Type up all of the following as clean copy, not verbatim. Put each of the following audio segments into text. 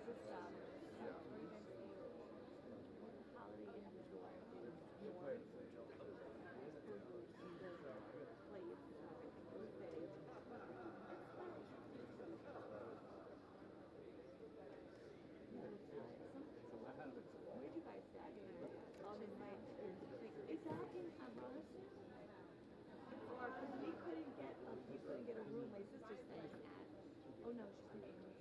just we're going to see Holiday Inn Resort in Warren. Where'd you guys stay? Oh, in my, is that in Rolleston? Or because we couldn't get a room. My sister staying at. Oh no, she's in England.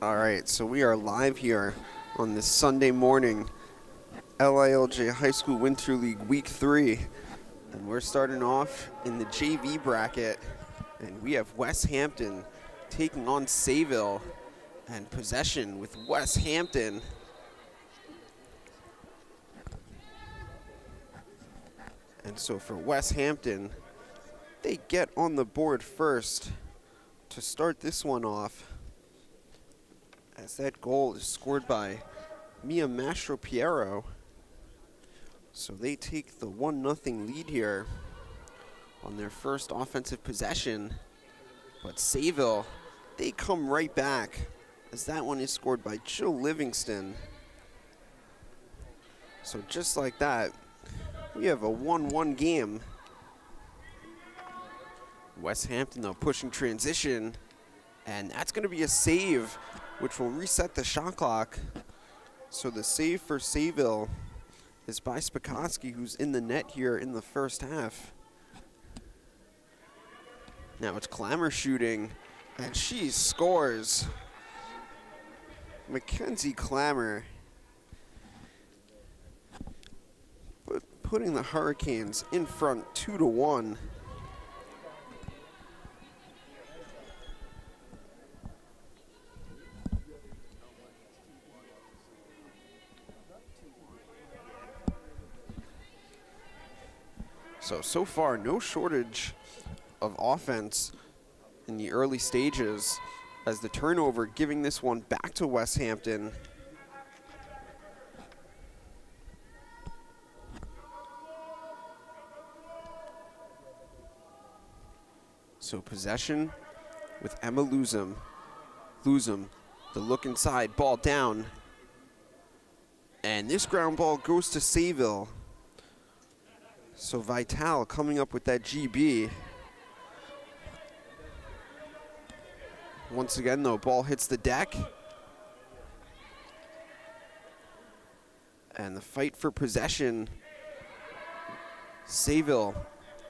All right, so we are live here on this Sunday morning, LILJ High School Winter League Week 3. And we're starting off in the JV bracket. And we have Westhampton taking on Sayville. And possession with Westhampton. And so for Westhampton, they get on the board first to start this one off, as that goal is scored by Mia Mastro Piero. So they take the 1-0 lead here on their first offensive possession. But Sayville, they come right back, as that one is scored by Jill Livingston. So just like that, we have a 1-1 game. Westhampton, though, pushing transition, and that's going to be a save, which will reset the shot clock. So the save for Sayville is by Spikoski, who's in the net here in the first half. Now it's Clamor shooting, and she scores. Mackenzie Clamor putting the Hurricanes in front 2-1. So far, no shortage of offense in the early stages, as the turnover giving this one back to Westhampton. So possession with Emma Luzum. Luzum, the look inside, ball down. And this ground ball goes to Sayville. So Vital coming up with that GB. Once again, though, ball hits the deck. And the fight for possession. Sayville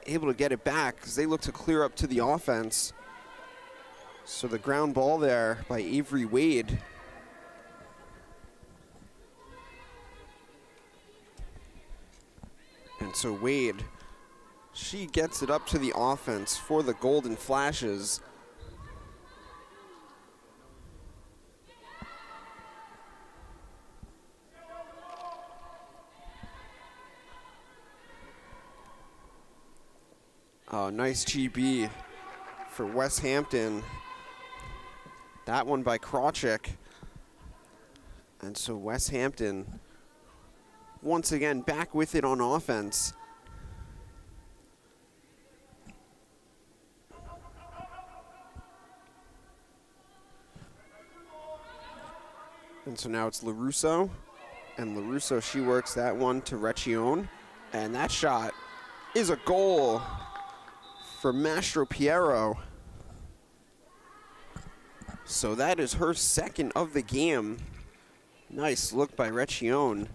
able to get it back because they look to clear up to the offense. So the ground ball there by Avery Wade. And so Wade, she gets it up to the offense for the Golden Flashes. Oh, nice GB for Westhampton. That one by Krawczyk. And so Westhampton once again back with it on offense. And so now it's LaRusso. And LaRusso, she works that one to Recchione. And that shot is a goal for Mastro Piero. So that is her second of the game. Nice look by Recchione.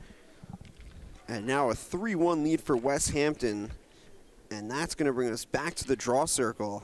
And now a 3-1 lead for Westhampton. And that's going to bring us back to the draw circle.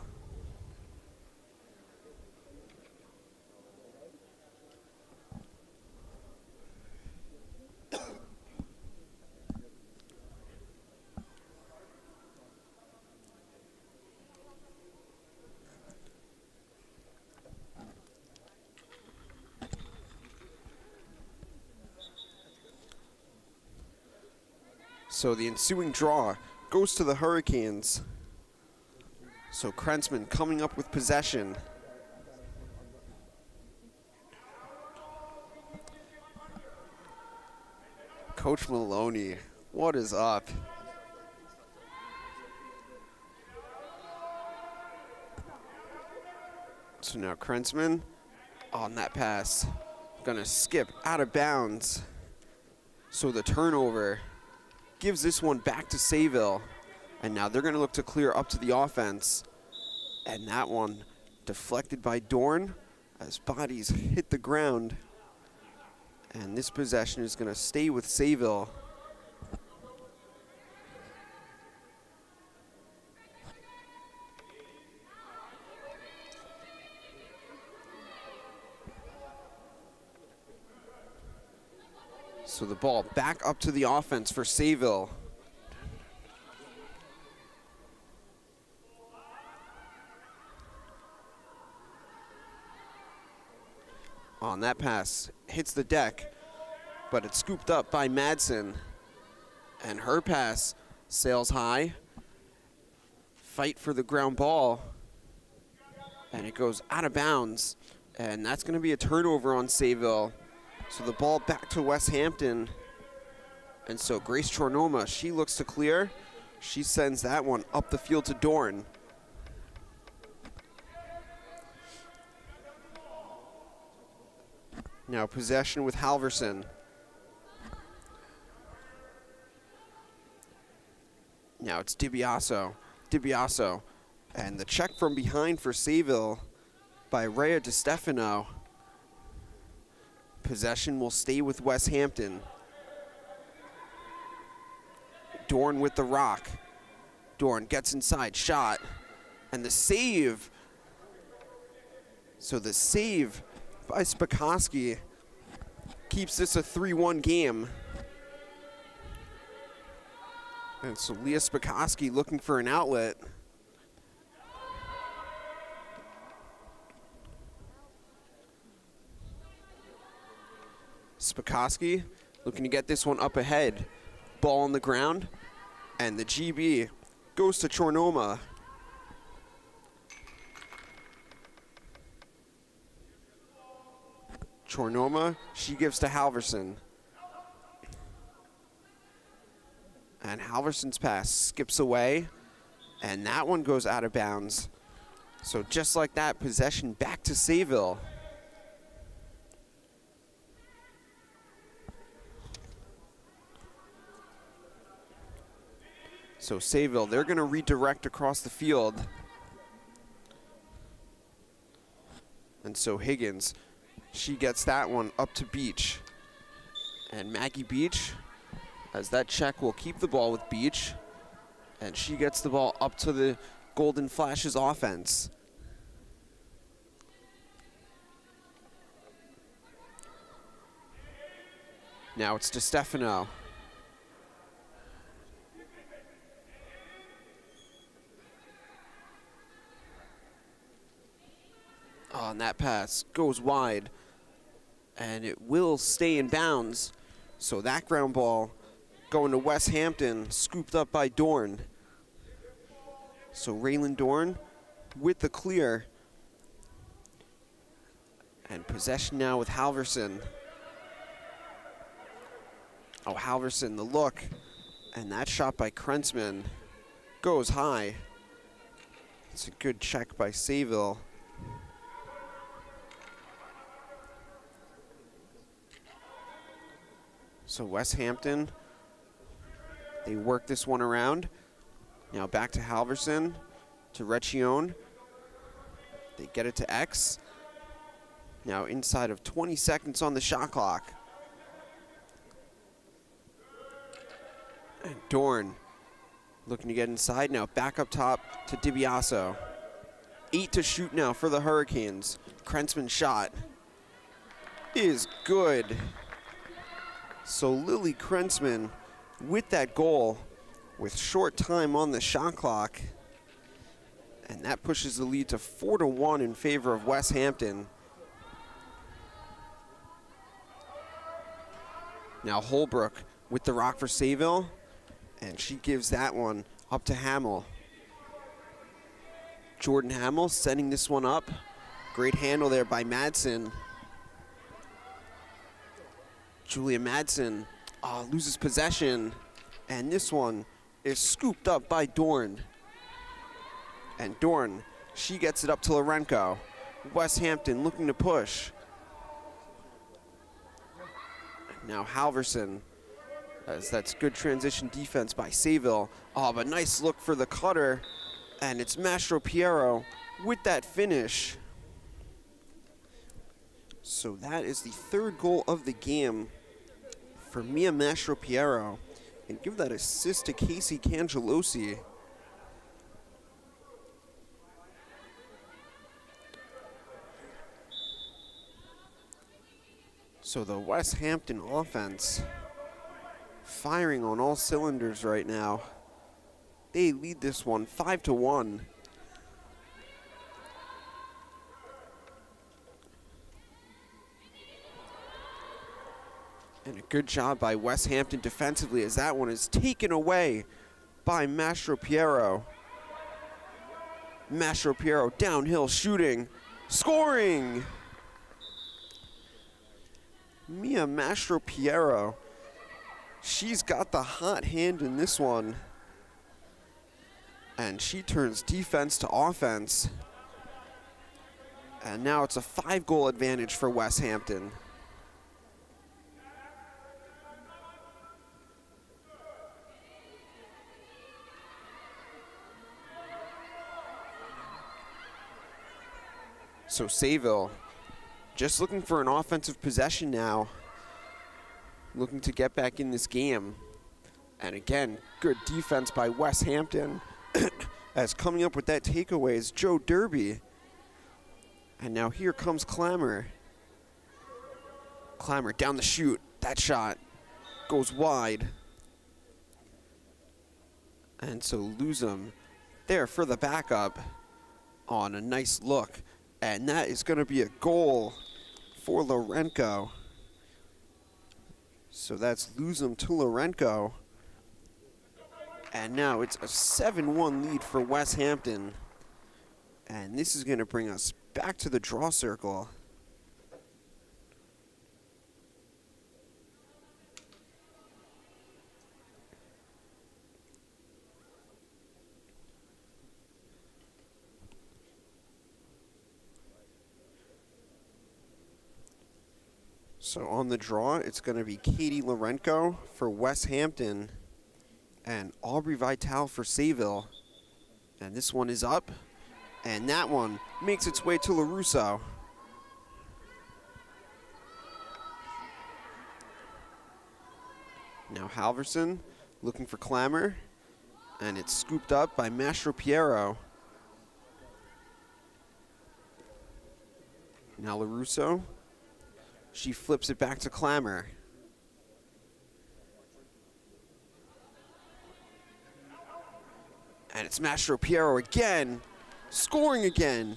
So the ensuing draw goes to the Hurricanes. So Krentzman coming up with possession. Coach Maloney, what is up? So now Krentzman on that pass, gonna skip out of bounds. So the turnover gives this one back to Sayville. And now they're gonna look to clear up to the offense. And that one deflected by Dorn as bodies hit the ground. And this possession is gonna stay with Sayville. So the ball back up to the offense for Sayville. On that pass, hits the deck, but it's scooped up by Madsen. And her pass sails high. Fight for the ground ball. And it goes out of bounds. And that's going to be a turnover on Sayville. So the ball back to Westhampton. And so Grace Chornoma, she looks to clear. She sends that one up the field to Dorn. Now possession with Halverson. Now it's DiBiaso. DiBiaso. And the check from behind for Sayville by Rhea DiStefano. Possession will stay with Westhampton. Dorn with the rock. Dorn gets inside, shot. And the save. So the save by Spikoski keeps this a 3-1 game. And so Leah Spikoski looking for an outlet. Spikoski looking to get this one up ahead. Ball on the ground. And the GB goes to Chornoma. Chornoma, she gives to Halverson. And Halverson's pass skips away. And that one goes out of bounds. So just like that, possession back to Sayville. So Sayville, they're going to redirect across the field. And so Higgins, she gets that one up to Beach. And Maggie Beach, as that check will keep the ball with Beach. And she gets the ball up to the Golden Flashes offense. Now it's DiStefano. Oh, and that pass goes wide. And it will stay in bounds. So that ground ball going to Westhampton, scooped up by Dorn. So Raylan Dorn with the clear. And possession now with Halverson. Oh, Halverson, the look. And that shot by Krentzman goes high. It's a good check by Sayville. So Westhampton, they work this one around. Now back to Halverson, to Recchione. They get it to X. Now inside of 20 seconds on the shot clock. And Dorn looking to get inside now. Back up top to DiBiaso. 8 to shoot now for the Hurricanes. Krentzman's shot is good. So Lily Krentzman with that goal with short time on the shot clock. And that pushes the lead to 4-1 in favor of Westhampton. Now Holbrook with the rock for Sayville. And she gives that one up to Hamill. Jordan Hamill setting this one up. Great handle there by Madsen. Julia Madsen loses possession. And this one is scooped up by Dorn. And Dorn, she gets it up to Lorenko. Westhampton looking to push. Now Halverson, as that's good transition defense by Sayville. Oh, but nice look for the cutter. And it's Mastro Piero with that finish. So that is the third goal of the game for Mia Mastro Piero. And give that assist to Casey Cangelosi. So the Westhampton offense firing on all cylinders right now. They lead this one 5-1. And a good job by Westhampton defensively as that one is taken away by Mastropiero. Mastropiero downhill shooting, scoring! Mia Mastropiero, she's got the hot hand in this one. And she turns defense to offense. And now it's a 5-goal advantage for Westhampton. So Sayville just looking for an offensive possession now, looking to get back in this game. And again, good defense by Westhampton as coming up with that takeaway is Joe Derby. And now here comes Clammer. Clammer down the chute. That shot goes wide. And so Luzum there for the backup on a nice look. And that is going to be a goal for Lorenko. So that's Luzum to Lorenko. And now it's a 7-1 lead for Westhampton. And this is going to bring us back to the draw circle. So on the draw, it's going to be Katie Lorenko for Westhampton and Aubrey Vitale for Sayville. And this one is up, and that one makes its way to LaRusso. Now Halverson looking for Clammer, and it's scooped up by Mastropiero. Now LaRusso. She flips it back to Clammer. And it's Mastropiero again, scoring again.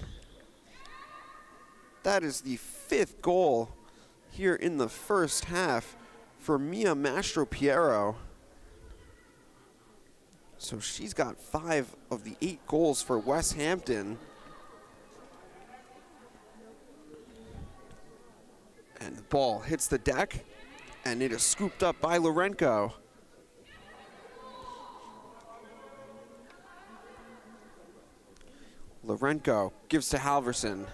That is the 5th goal here in the first half for Mia Mastropiero. So she's got 5 of the 8 goals for Westhampton. And the ball hits the deck, and it is scooped up by Lorenko. Lorenko gives to Halverson.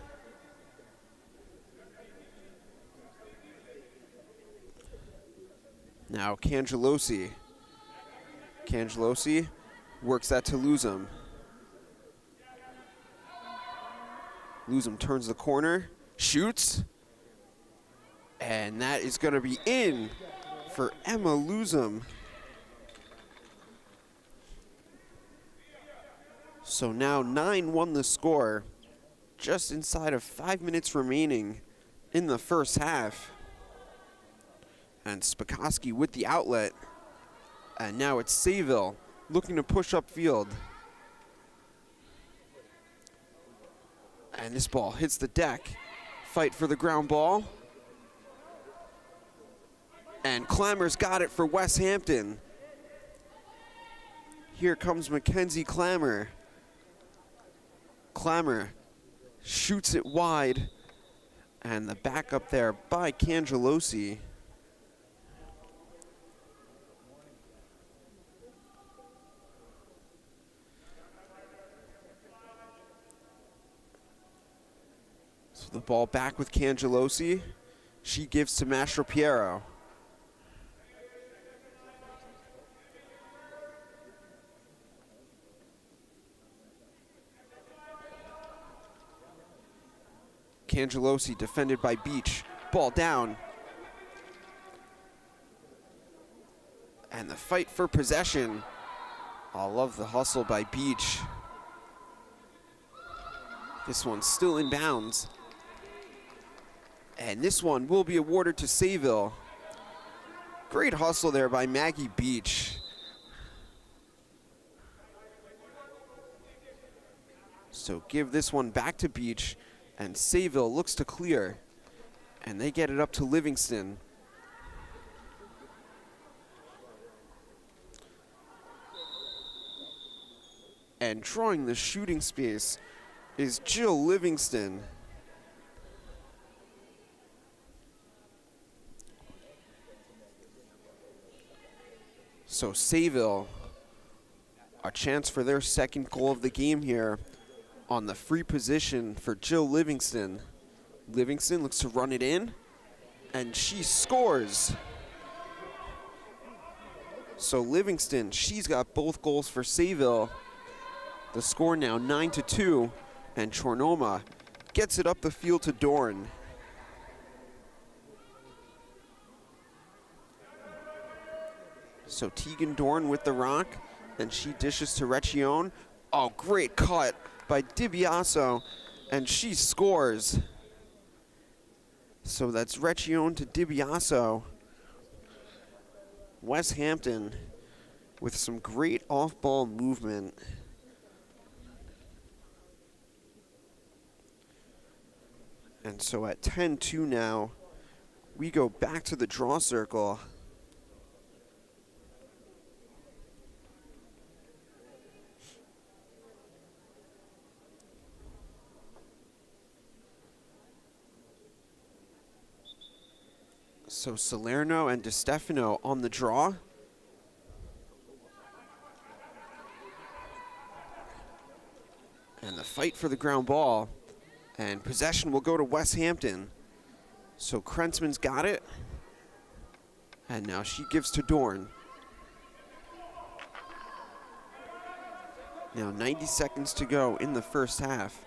Now Cangelosi. Cangelosi works that to Luzum. Luzum turns the corner, shoots. And that is going to be in for Emma Luzum. So now 9-1 the score, just inside of 5 minutes remaining in the first half. And Spikoski with the outlet. And now it's Sayville looking to push upfield. And this ball hits the deck. Fight for the ground ball. And Clammer's got it for Westhampton. Here comes Mackenzie Clammer. Clammer shoots it wide. And the backup there by Cangelosi. So the ball back with Cangelosi. She gives to Mastropiero. Cangelosi defended by Beach. Ball down. And the fight for possession. I love the hustle by Beach. This one's still in bounds. And this one will be awarded to Sayville. Great hustle there by Maggie Beach. So give this one back to Beach, and Sayville looks to clear. And they get it up to Livingston. And drawing the shooting space is Jill Livingston. So Sayville, a chance for their second goal of the game here on the free position for Jill Livingston. Livingston looks to run it in, and she scores. So Livingston, she's got both goals for Sayville. The score now 9-2, and Chornoma gets it up the field to Dorn. So Tegan Dorn with the rock, and she dishes to Recchione. Oh, great cut by DiBiaso, and she scores. So that's Recchione to DiBiaso. Westhampton with some great off-ball movement. And so at 10-2 now, we go back to the draw circle. So Salerno and DeStefano on the draw. And the fight for the ground ball. And possession will go to Westhampton. So Krentzman's got it. And now she gives to Dorn. Now 90 seconds to go in the first half.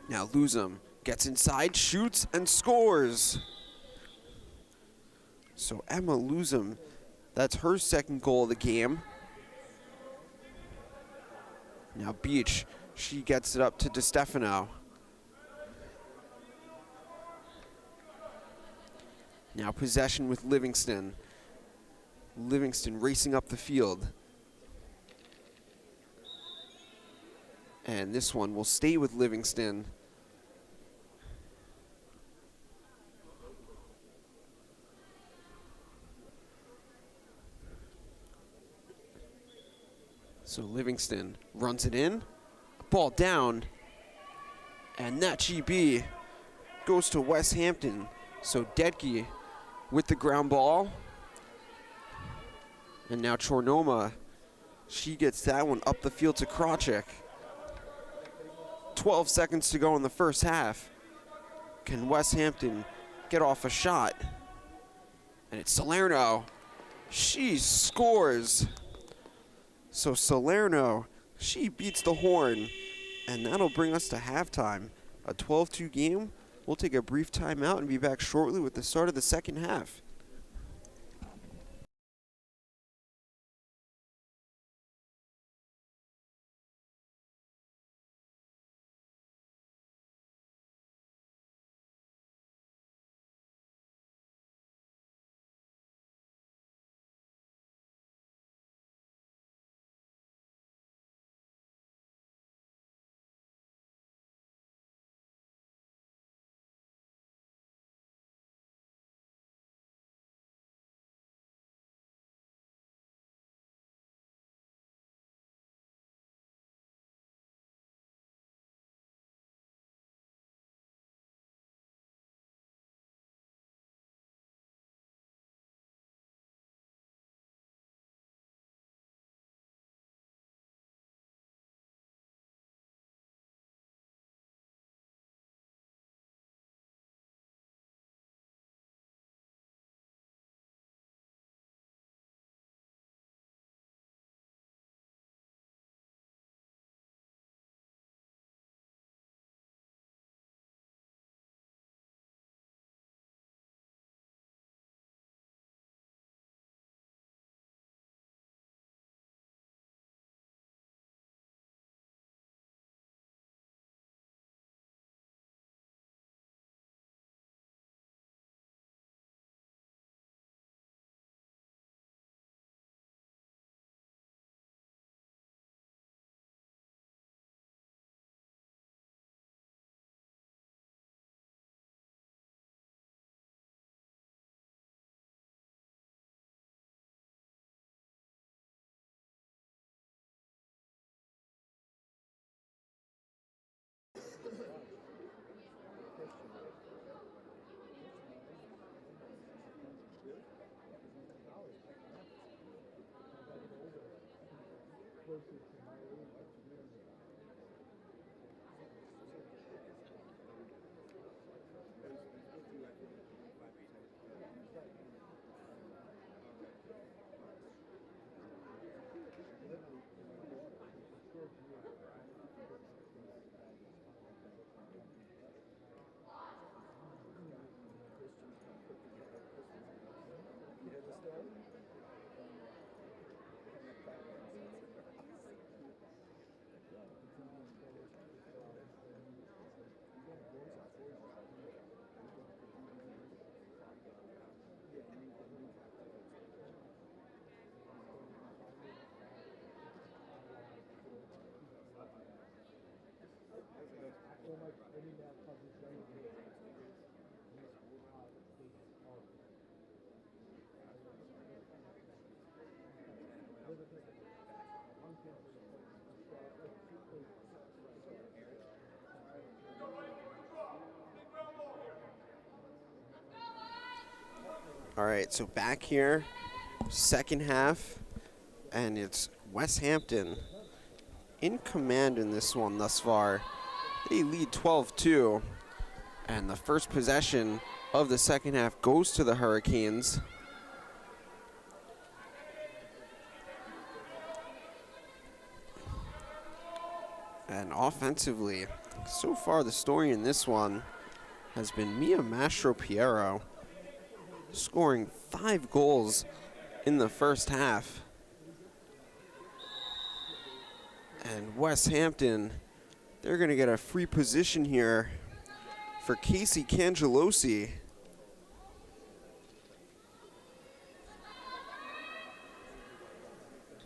Now Luzum gets inside, shoots, and scores. So Emma Luzum, that's her second goal of the game. Now Beach, she gets it up to DeStefano. Now possession with Livingston. Livingston racing up the field. And this one will stay with Livingston. So Livingston runs it in, ball down, and that GB goes to Westhampton. So Dedke with the ground ball. And now Chornoma, she gets that one up the field to Krawczyk. 12 seconds to go in the first half. Can Westhampton get off a shot? And it's Salerno. She scores. So Salerno, she beats the horn, and that'll bring us to halftime. A 12-2 game. We'll take a brief timeout and be back shortly with the start of the second half. All right, so back here, second half, and it's Westhampton in command in this one thus far. They lead 12-2, and the first possession of the second half goes to the Hurricanes. And offensively, so far the story in this one has been Mia Mastro-Piero scoring 5 goals in the first half. And Westhampton, they're going to get a free position here for Casey Cangelosi.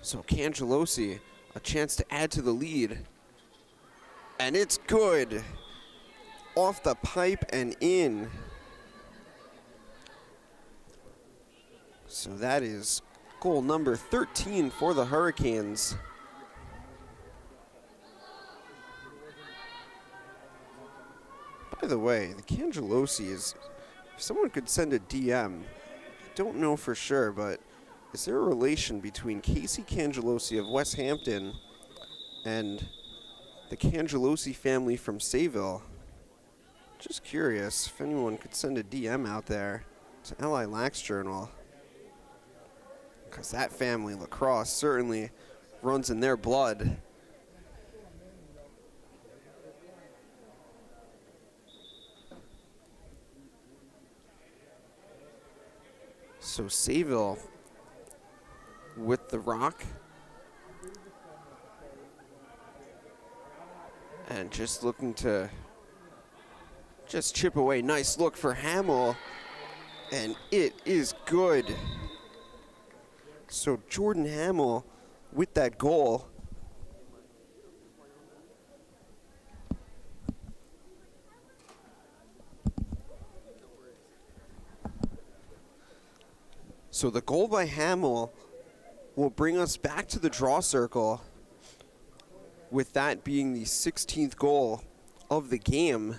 So Cangelosi, a chance to add to the lead. And it's good. Off the pipe and in. So that is goal number 13 for the Hurricanes. By the way, the Cangelosi is, if someone could send a DM, I don't know for sure, but is there a relation between Casey Cangelosi of Westhampton and the Cangelosi family from Sayville? Just curious if anyone could send a DM out there to LILJ Lacrosse Journal, because that family lacrosse certainly runs in their blood. So Sayville with the rock. And just looking to just chip away. Nice look for Hamill. And it is good. So Jordan Hamill with that goal. So the goal by Hamill will bring us back to the draw circle, with that being the 16th goal of the game.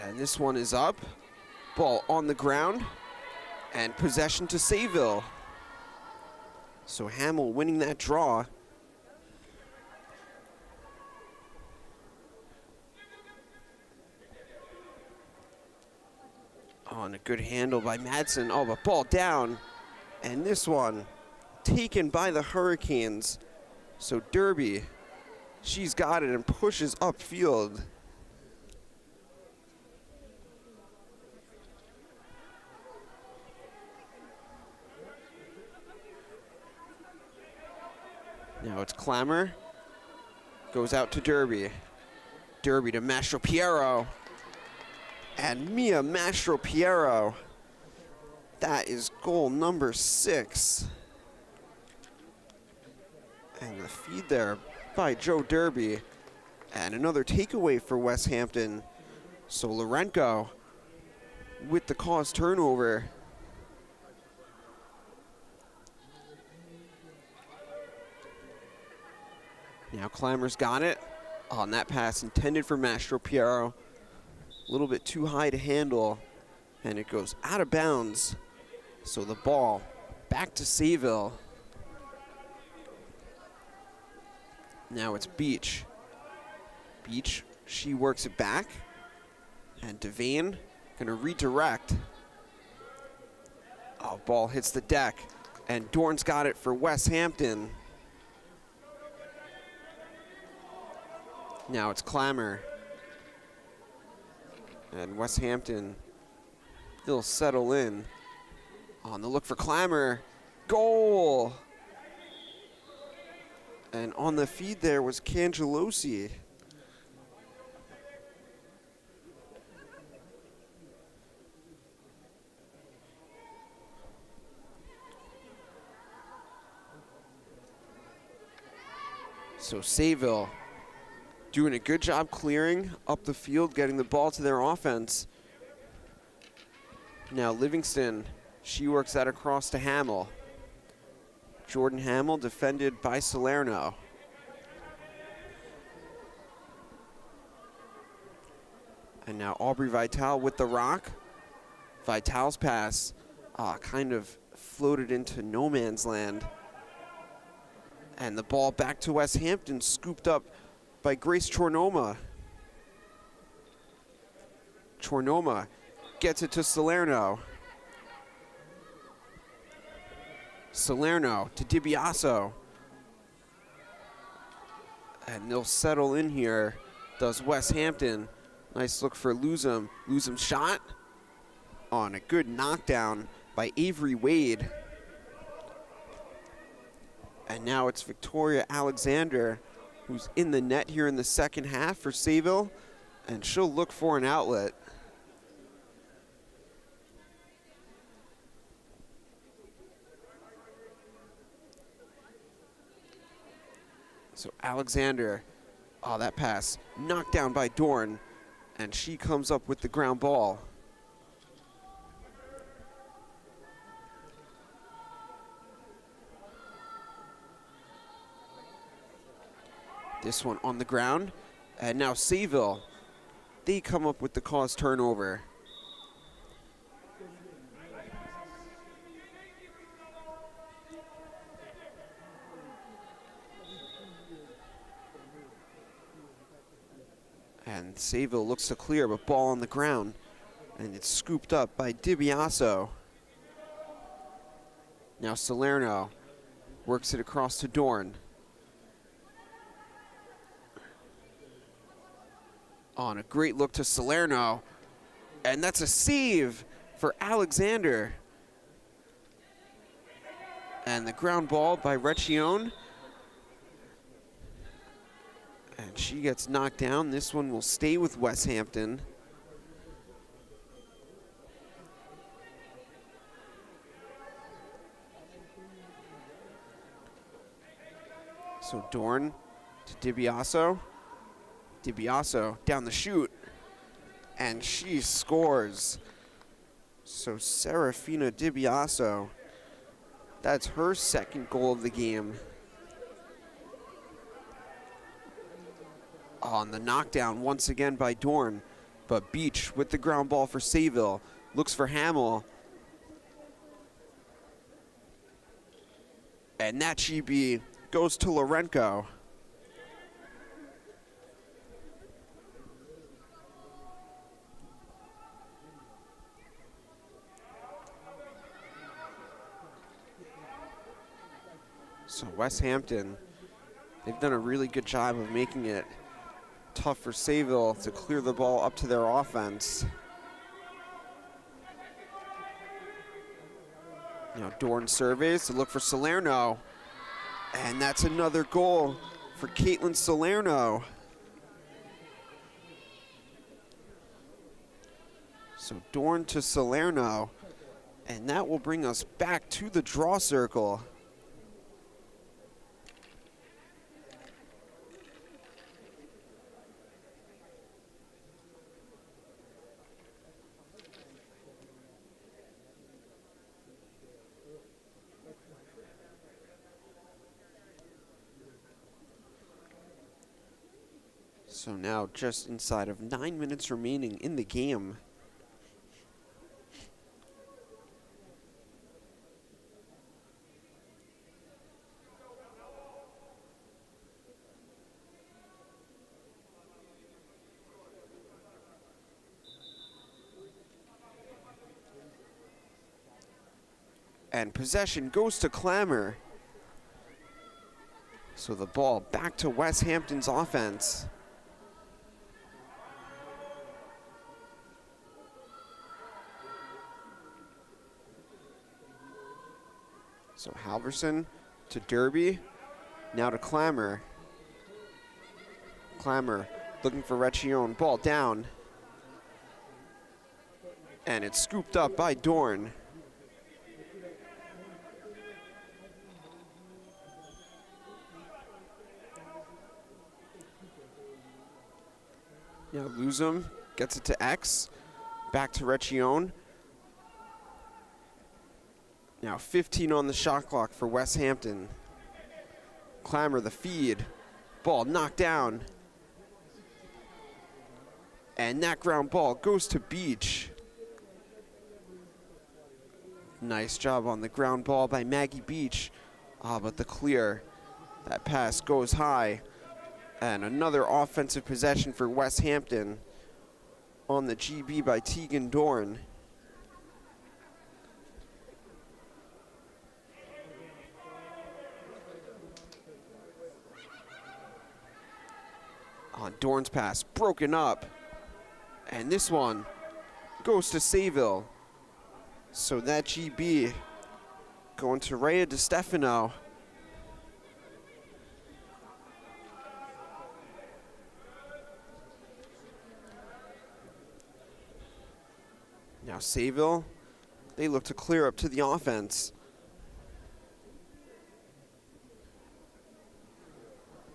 And this one is up. Ball on the ground. And possession to Sayville. So Hamill winning that draw. Oh, and a good handle by Madsen. Oh, but ball down. And this one taken by the Hurricanes. So Derby, she's got it and pushes upfield. Now it's Clamor. Goes out to Derby. Derby to Mastro-Piero. And Mia Mastro-Piero. That is goal number 6. And the feed there by Joe Derby. And another takeaway for Westhampton. So Lorenko with the caused turnover. Now Clamor's got it on that pass intended for Mastro-Piero. a little bit too high to handle, and it goes out of bounds. So the ball back to Sayville. Now it's Beach. Beach, she works it back, and Devane gonna redirect. Oh, ball hits the deck, and Dorn's got it for Westhampton. Now it's Clamor. And Westhampton, they'll settle in. On the look for Clamor. Goal! And on the feed there was Cangelosi. So Sayville doing a good job clearing up the field, getting the ball to their offense. Now Livingston, she works that across to Hamill. Jordan Hamill defended by Salerno. And now Aubrey Vital with the rock. Vital's pass kind of floated into no man's land. And the ball back to Westhampton, scooped up by Grace Chornoma. Chornoma gets it to Salerno. Salerno to DiBiaso. And they'll settle in here, does Westhampton. Nice look for Luzum. Luzum's shot on a good knockdown by Avery Wade. And now it's Victoria Alexander, who's in the net here in the second half for Sayville, and she'll look for an outlet. So Alexander, oh, that pass knocked down by Dorn, and she comes up with the ground ball. This one on the ground, and now Sayville, they come up with the caused turnover. And Sayville looks to clear, but ball on the ground, and it's scooped up by DiBiaso. Now Salerno works it across to Dorn. On a great look to Salerno, and that's a save for Alexander. And the ground ball by Recchione. And she gets knocked down. This one will stay with Westhampton. So Dorn to DiBiaso. DiBiaso down the chute, and she scores. So Serafina DiBiaso, that's her second goal of the game. On the knockdown once again by Dorn, but Beach with the ground ball for Sayville, looks for Hamill. And that GB goes to Lorenko. So Westhampton, they've done a really good job of making it tough for Sayville to clear the ball up to their offense. Now Dorn surveys to look for Salerno, and that's another goal for Caitlin Salerno. So Dorn to Salerno, and that will bring us back to the draw circle. So now just inside of 9 minutes remaining in the game. And possession goes to Clamor. So the ball back to Westhampton's offense. So Halverson to Derby, now to Clamor. Clamor looking for Recchione, ball down. And it's scooped up by Dorn. Now Luzum gets it to X, back to Recchione. Now 15 on the shot clock for Westhampton. Clamor the feed, ball knocked down. And that ground ball goes to Beach. Nice job on the ground ball by Maggie Beach. But the clear, that pass goes high. And another offensive possession for Westhampton on the GB by Tegan Dorn. On Dorn's pass, broken up. And this one goes to Sayville. So that GB going to Rhea DiStefano. Now Sayville, they look to clear up to the offense.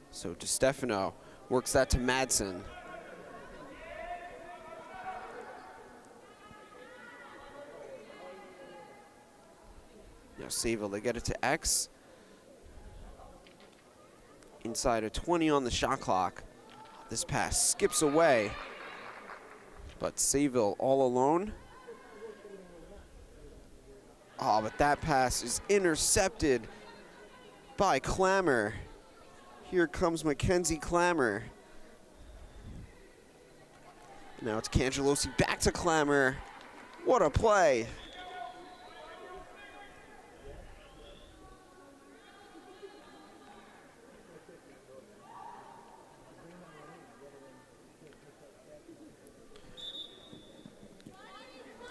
So DiStefano works that to Madsen. Now Sayville, they get it to X. Inside of 20 on the shot clock. This pass skips away. But Sayville all alone. But that pass is intercepted by Clamor. Here comes Mackenzie Clamor. Now it's Cangelosi back to Clamor. What a play.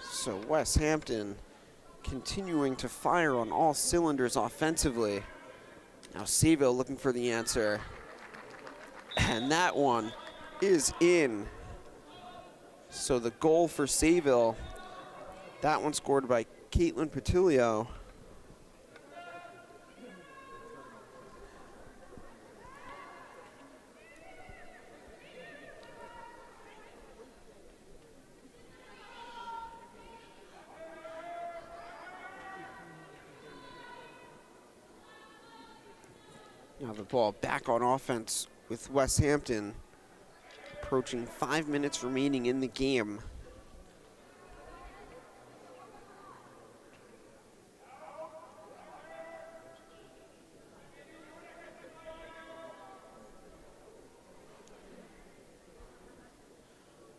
So Westhampton continuing to fire on all cylinders offensively. Now Sayville looking for the answer. And that one is in. So the goal for Sayville, that one scored by Caitlin Patilio. Now the ball back on offense with Westhampton. Approaching 5 minutes remaining in the game.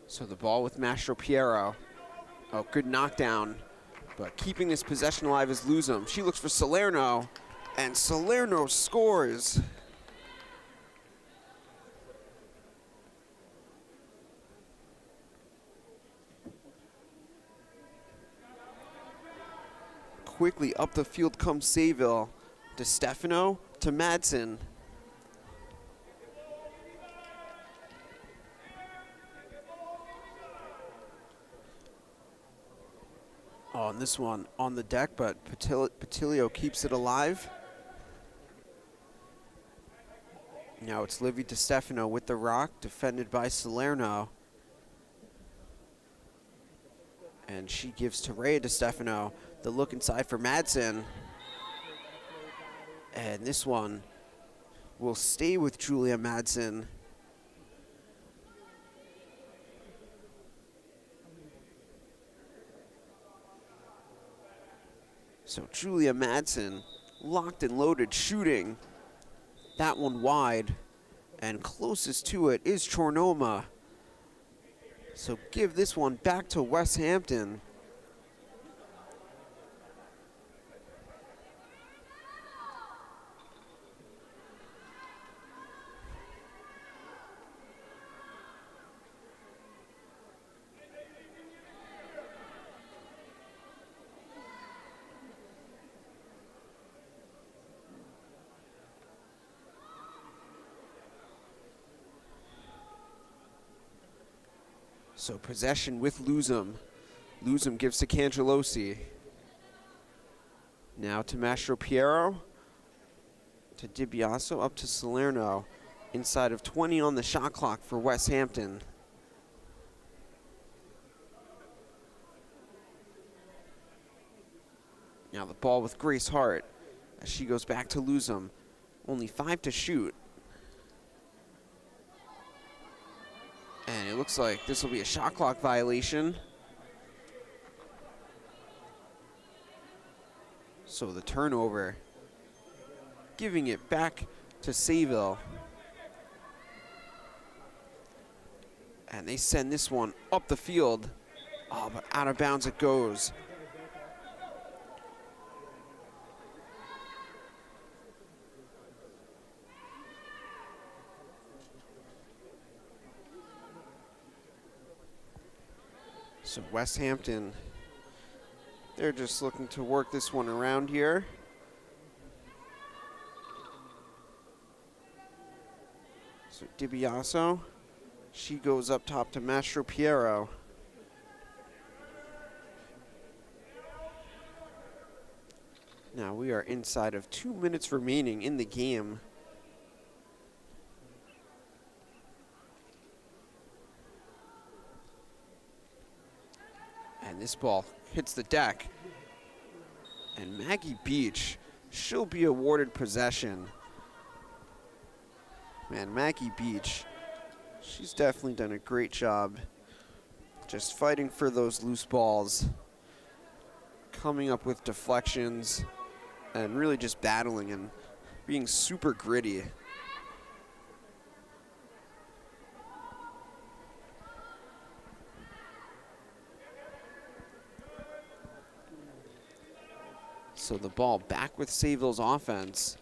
So the ball with Mastro Piero. Oh, good knockdown. But keeping this possession alive is Luzum. She looks for Salerno. And Salerno scores. Quickly up the field comes Sayville. DiStefano to Madsen. On this one on the deck, but Patilio keeps it alive. Now it's Livy DiStefano with the rock, defended by Salerno. And she gives to Rhea DiStefano the look inside for Madsen. And this one will stay with Julia Madsen. So Julia Madsen, locked and loaded, shooting. That one wide. And closest to it is Chornoma. So give this one back to Westhampton. So possession with Luzum. Luzum gives to Cangelosi. Now to Mastro Piero. To DiBiaso, up to Salerno. Inside of 20 on the shot clock for Westhampton. Now the ball with Grace Hart as she goes back to Luzum. Only 5 to shoot. And it looks like this will be a shot clock violation. So the turnover, giving it back to Sayville. And they send this one up the field. Oh, but out of bounds it goes. So Westhampton, they're just looking to work this one around here. So DiBiaso, she goes up top to Mastro Piero. Now we are inside of 2 minutes remaining in the game. And this ball hits the deck. And Maggie Beach, she'll be awarded possession. Man, Maggie Beach, she's definitely done a great job just fighting for those loose balls, coming up with deflections, and really just battling and being super gritty. So the ball back with Sayville's offense.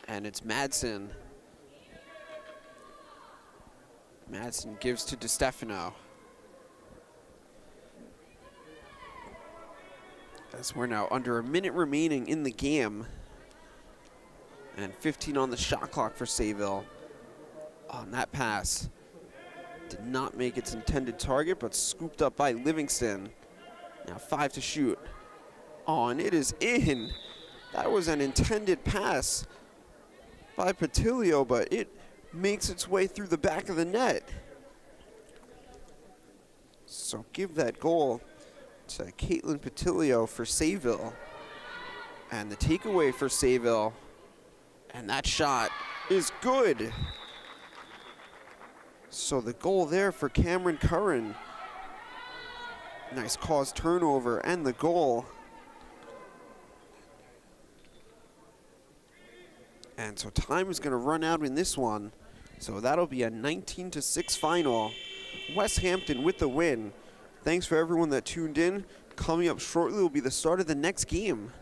And it's Madsen. Madsen gives to DiStefano. As we're now under a minute remaining in the game. And 15 on the shot clock for Sayville. On that pass. Did not make its intended target, but scooped up by Livingston. Now 5 to shoot. Oh, and it is in. That was an intended pass by Patilio, but it makes its way through the back of the net. So give that goal to Caitlin Patilio for Sayville. And the takeaway for Sayville. And that shot is good. So the goal there for Cameron Curran. Nice cause turnover and the goal. And so time is going to run out in this one. So that'll be a 19-6 final. Westhampton with the win. Thanks for everyone that tuned in. Coming up shortly will be the start of the next game.